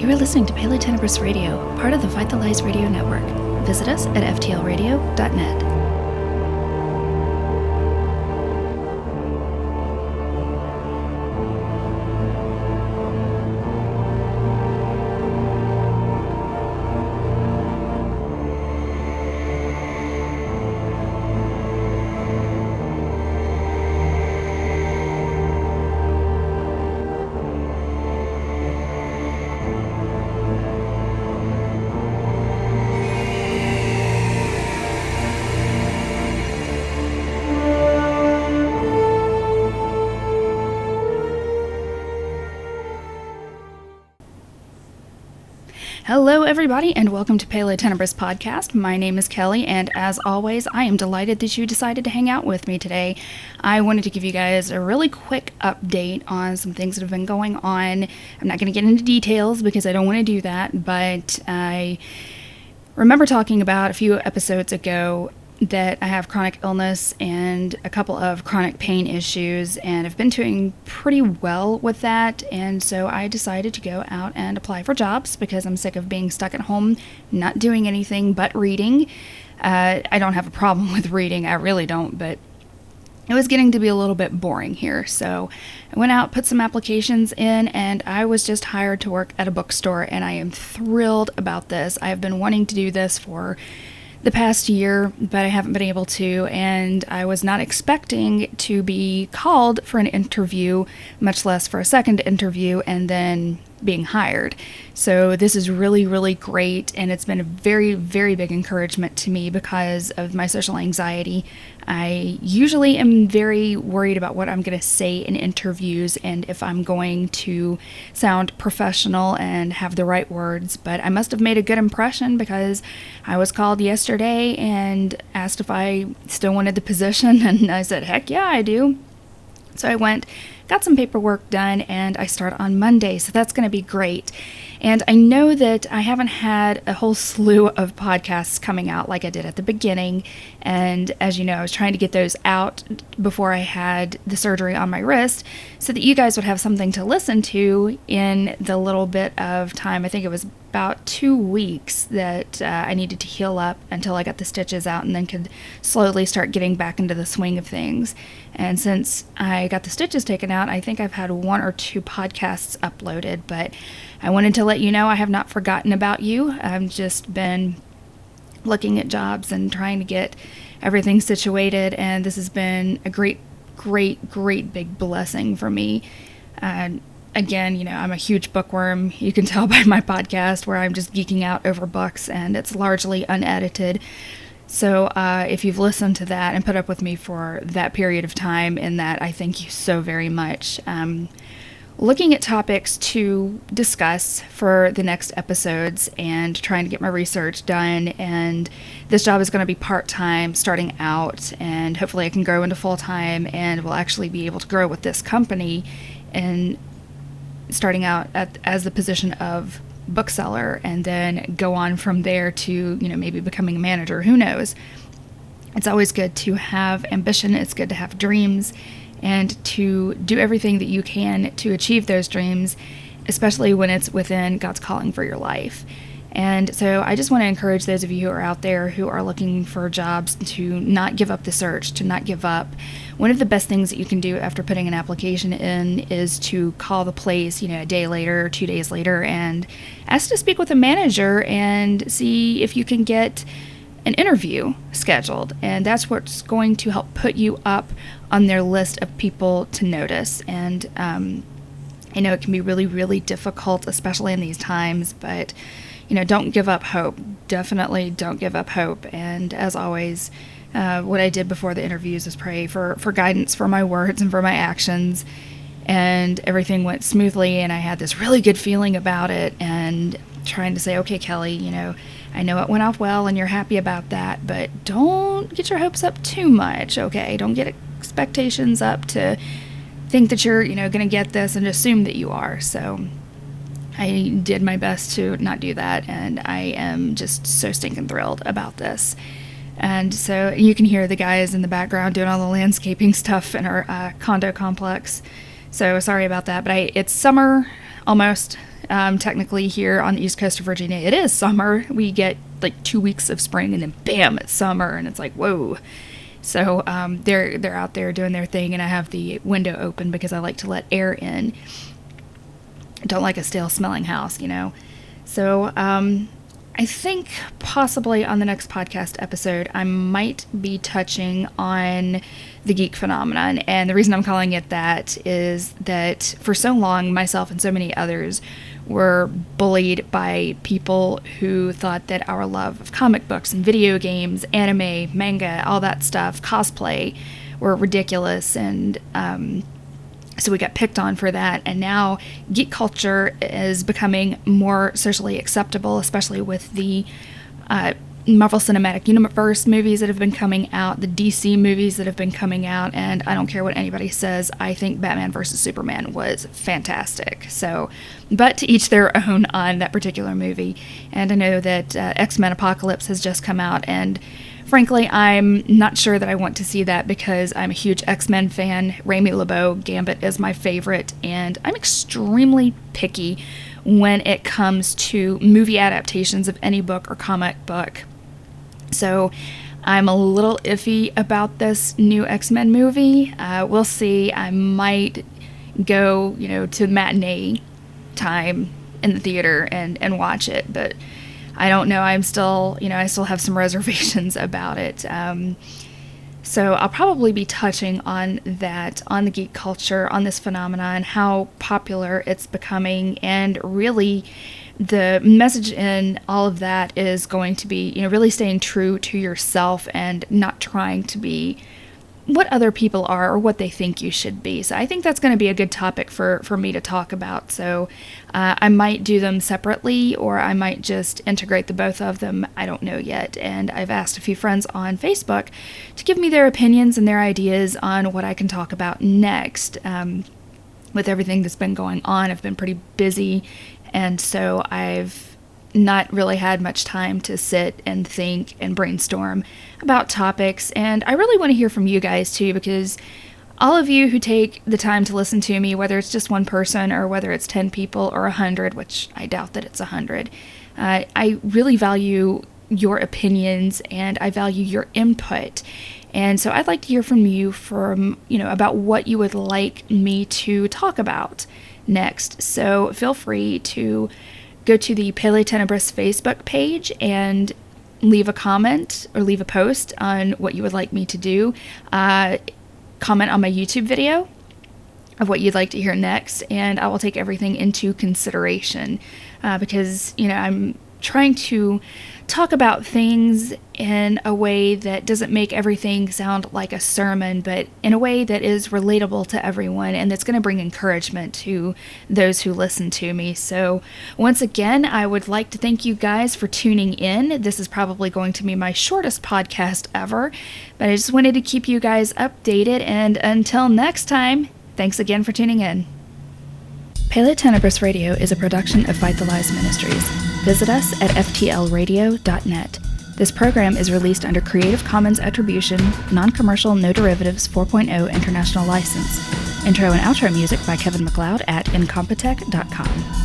You are listening to Pelle Tenebris Radio, part of the Fight the Lies Radio Network. Visit us at ftlradio.net. Hello, everybody, and welcome to Pelle Tenebris Podcast. My name is Kelly, and as always, I am delighted that you decided to hang out with me today. I wanted to give you guys a really quick update on some things that have been going on. I'm not going to get into details because I don't want to do that, but I remember talking about a few episodes ago that I have chronic illness and a couple of chronic pain issues, and I've been doing pretty well with that, and so I decided to go out and apply for jobs because I'm sick of being stuck at home, not doing anything but reading. I don't have a problem with reading, I really don't, but it was getting to be a little bit boring here, so I went out, put some applications in, and I was just hired to work at a bookstore, and I am thrilled about this. I have been wanting to do this for the past year, but I haven't been able to, and I was not expecting to be called for an interview, much less for a second interview, and then being hired. So this is really, really great, and it's been a very, very big encouragement to me because of my social anxiety. I usually am very worried about what I'm going to say in interviews and if I'm going to sound professional and have the right words, but I must have made a good impression because I was called yesterday and asked if I still wanted the position, and I said, heck yeah, I do. So I went, got some paperwork done, and I start on Monday, so that's going to be great. And I know that I haven't had a whole slew of podcasts coming out like I did at the beginning, and as you know, I was trying to get those out before I had the surgery on my wrist so that you guys would have something to listen to in the little bit of time. I think it was about 2 weeks that I needed to heal up until I got the stitches out and then could slowly start getting back into the swing of things. And since I got the stitches taken out, I think I've had 1 or 2 podcasts uploaded, but I wanted to let you know I have not forgotten about you. I've just been looking at jobs and trying to get everything situated, and this has been a great big blessing for me. Again, you know, I'm a huge bookworm. You can tell by my podcast where I'm just geeking out over books, and it's largely unedited. So if you've listened to that and put up with me for that period of time, in that, I thank you so very much. Looking at topics to discuss for the next episodes and trying to get my research done, and this job is going to be part-time starting out, and hopefully I can grow into full-time and will actually be able to grow with this company and starting out as the position of bookseller and then go on from there to, you know, maybe becoming a manager. Who knows? It's always good to have ambition. It's good to have dreams and to do everything that you can to achieve those dreams, especially when it's within God's calling for your life. And so I just want to encourage those of you who are out there who are looking for jobs to not give up the search, to not give up. One of the best things that you can do after putting an application in is to call the place, you know, a day later or 2 days later and ask to speak with a manager and see if you can get an interview scheduled. And that's what's going to help put you up on their list of people to notice. And I know it can be really, really difficult, especially in these times, but you know, don't give up hope. Definitely don't give up hope. And as always, what I did before the interviews was pray for guidance for my words and for my actions. And everything went smoothly, and I had this really good feeling about it, and trying to say, okay, Kelly, you know, I know it went off well and you're happy about that, but don't get your hopes up too much, okay? Don't get expectations up to think that you're, you know, going to get this and assume that you are. So I did my best to not do that, and I am just so stinking thrilled about this. And so you can hear the guys in the background doing all the landscaping stuff in our condo complex. So sorry about that, but it's summer almost, Technically here on the east coast of Virginia, it is summer. We get like 2 weeks of spring and then bam, it's summer, and it's like, whoa. So they're out there doing their thing, and I have the window open because I like to let air in. I don't like a stale smelling house, So I think possibly on the next podcast episode, I might be touching on the geek phenomenon. And the reason I'm calling it that is that for so long, myself and so many others were bullied by people who thought that our love of comic books and video games, anime, manga, all that stuff, cosplay, were ridiculous. And so we got picked on for that, and now geek culture is becoming more socially acceptable, especially with the Marvel Cinematic Universe movies that have been coming out, the DC movies that have been coming out, and I don't care what anybody says, I think Batman vs. Superman was fantastic. So, but to each their own on that particular movie. And I know that X-Men Apocalypse has just come out, and frankly, I'm not sure that I want to see that because I'm a huge X-Men fan. Raimi LeBeau Gambit is my favorite, and I'm extremely picky when it comes to movie adaptations of any book or comic book. So I'm a little iffy about this new X-Men movie. We'll see. I might go, to matinee time in the theater and watch it, but I don't know. I'm still, I still have some reservations about it. So I'll probably be touching on that, on the geek culture, on this phenomenon, how popular it's becoming, and really the message in all of that is going to be, really staying true to yourself and not trying to be what other people are or what they think you should be. So I think that's going to be a good topic for me to talk about. So I might do them separately, or I might just integrate the both of them. I don't know yet. And I've asked a few friends on Facebook to give me their opinions and their ideas on what I can talk about next. With everything that's been going on, I've been pretty busy, and so I've not really had much time to sit and think and brainstorm about topics. And I really want to hear from you guys too, because all of you who take the time to listen to me, whether it's just one person or whether it's 10 people or 100, which I doubt that it's 100, I really value your opinions and I value your input. And so I'd like to hear from you about what you would like me to talk about next. So feel free to go to the Pelle Tenebris Facebook page and leave a comment or leave a post on what you would like me to do. Comment on my YouTube video of what you'd like to hear next, and I will take everything into consideration because, I'm trying to talk about things in a way that doesn't make everything sound like a sermon, but in a way that is relatable to everyone and that's going to bring encouragement to those who listen to me. So once again, I would like to thank you guys for tuning in. This is probably going to be my shortest podcast ever, but I just wanted to keep you guys updated, and until next time, thanks again for tuning in. Pelle Tenebris Radio is a production of Fight the Lies Ministries. Visit us at ftlradio.net. This program is released under Creative Commons Attribution, Non-Commercial No Derivatives 4.0 International License. Intro and outro music by Kevin MacLeod at incompetech.com.